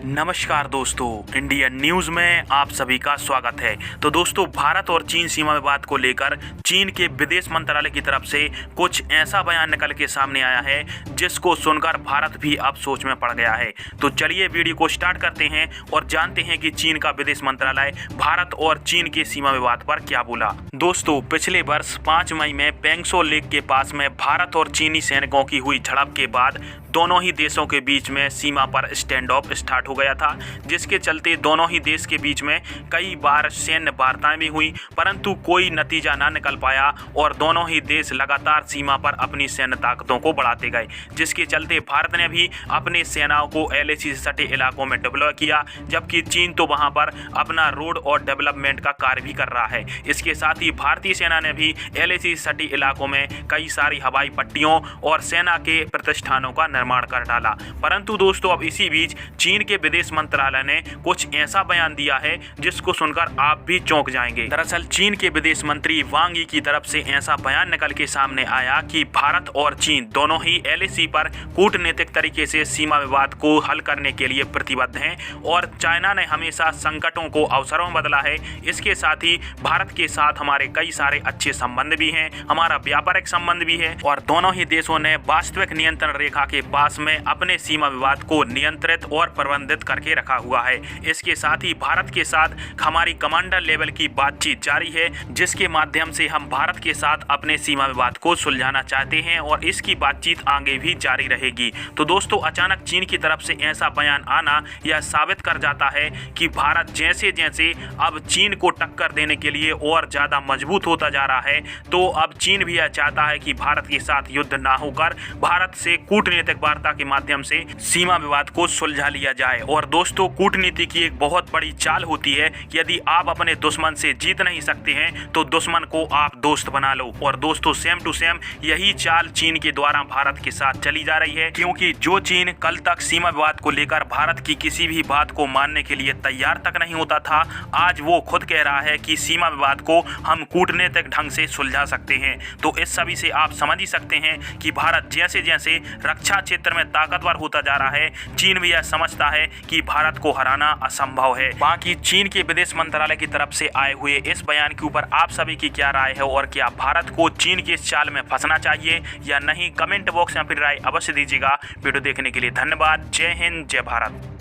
नमस्कार दोस्तों, Indian news में आप सभी का स्वागत है। तो दोस्तों, भारत और चीन सीमा विवाद को लेकर चीन के विदेश मंत्रालय की तरफ से कुछ ऐसा बयान निकल के सामने आया है जिसको सुनकर भारत भी अब सोच में पड़ गया है। तो चलिए वीडियो को स्टार्ट करते हैं और जानते हैं कि चीन का विदेश मंत्रालय भारत और चीन के सीमा विवाद पर क्या बोला। दोस्तों, पिछले वर्ष 5 मई में पेंगसो लेक के पास में भारत और चीनी सैनिकों की हुई झड़प के बाद दोनों ही देशों के बीच में सीमा पर स्टैंड ऑफ स्टार्ट हो गया था, जिसके चलते दोनों ही देश के बीच में कई बार सैन्य वार्ताएं भी हुई, परंतु कोई नतीजा ना निकल पाया और दोनों ही देश लगातार सीमा पर अपनी सैन्य ताकतों को बढ़ाते गए, जिसके चलते भारत ने भी अपने सेनाओं को एलएसी से सटे इलाकों में डिप्लॉय किया, जबकि चीन तो वहां पर अपना रोड और डेवलपमेंट का कार्य भी कर रहा है। इसके साथ ही भारतीय सेना ने भी एलएसी से सटे इलाकों में कई सारी हवाई पट्टियों और सेना के प्रतिष्ठानों का निर्माण कर डाला। परंतु दोस्तों, अब इसी बीच चीन के विदेश मंत्रालय ने कुछ ऐसा बयान दिया है जिसको सुनकर आप भी चौंक जाएंगे। दरअसल चीन के विदेश मंत्री वांग यी की तरफ से ऐसा बयान निकल के सामने आया कि भारत और चीन दोनों ही एलएसी पर कूटनीतिक तरीके से सीमा विवाद को हल करने के लिए प्रतिबद्ध हैं और चाइना ने हमेशा संकटों को अवसरों में बदला है। इसके साथ ही भारत के साथ हमारे कई सारे अच्छे संबंध भी हैं, हमारा व्यापारिक संबंध भी है और दोनों ही देशों ने वास्तविक नियंत्रण रेखा के पास में अपने सीमा विवाद को नियंत्रित और प्रबंधित करके रखा हुआ है। इसके साथ ही भारत के साथ हमारी कमांडर लेवल की बातचीत जारी है, जिसके माध्यम से हम भारत के साथ अपने सीमा विवाद को सुलझाना चाहते हैं और इसकी बातचीत आगे भी जारी रहेगी। तो दोस्तों, अचानक चीन की तरफ से ऐसा बयान आना यह साबित कर जाता है कि भारत जैसे जैसे अब चीन को टक्कर देने के लिए और ज्यादा मजबूत होता जा रहा है, तो अब चीन भी यह चाहता है कि भारत के साथ युद्ध ना होकर भारत से कूटनीतिक वार्ता के माध्यम से सीमा विवाद को सुलझा लिया जाए। और दोस्तों, कूटनीति की एक बहुत बड़ी चाल होती है, यदि आप अपने दुश्मन से जीत नहीं सकते हैं तो दुश्मन को आप दोस्त बना लो। और दोस्तों, सेम टू सेम यही चाल चीन के द्वारा भारत के साथ चली जा रही है, क्योंकि जो चीन कल तक सीमा विवाद को लेकर भारत की किसी भी बात को मानने के लिए तैयार तक नहीं होता था, आज वो खुद कह रहा है कि सीमा विवाद को हम कूटनीतिक ढंग से सुलझा सकते हैं। तो इस सभी से आप समझ ही सकते हैं कि भारत जैसे जैसे रक्षा क्षेत्र में ताकतवर होता जा रहा है, चीन भी यह समझता है कि भारत को हराना असंभव है। बाकी चीन के विदेश मंत्रालय की तरफ से आए हुए इस बयान के ऊपर आप सभी की क्या राय है और क्या भारत को चीन के इस चाल में फंसना चाहिए या नहीं, कमेंट बॉक्स में अपनी राय अवश्य दीजिएगा। वीडियो देखने के लिए धन्यवाद। जय हिंद, जय भारत।